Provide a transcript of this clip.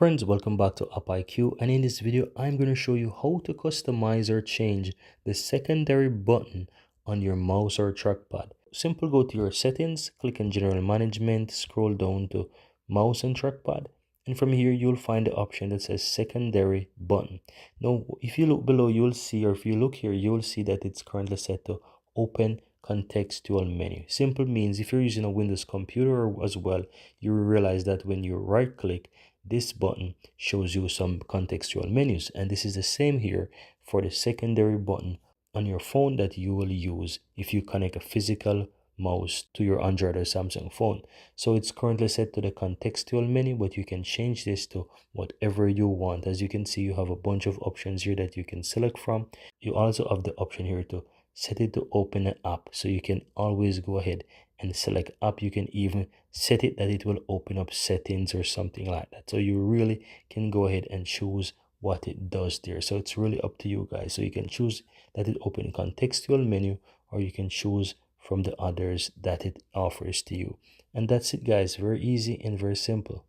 Friends, welcome back to AppIQ, and in this video I'm going to show you how to customize or change the secondary button on your mouse or trackpad. Simple, go to your settings, click on general management, scroll down to mouse and trackpad, and from here you'll find the option that says secondary button. Now if you look below, you'll see, or if you look here, you'll see that it's currently set to open contextual menu. Simple means if you're using a Windows computer as well, you will realize that when you right click, this button shows you some contextual menus, and this is the same here for the secondary button on your phone that you will use if you connect a physical mouse to your Android or Samsung phone. So it's currently set to the contextual menu, but you can change this to whatever you want. As you can see, you have a bunch of options here that you can select from. You also have the option here to set it to open an app, so you can always go ahead and select app. You can even set it that it will open up settings or something like that, so you really can go ahead and choose what it does there. So it's really up to you guys. So you can choose that it open contextual menu, or you can choose from the others that it offers to you. And that's it guys, very easy and very simple.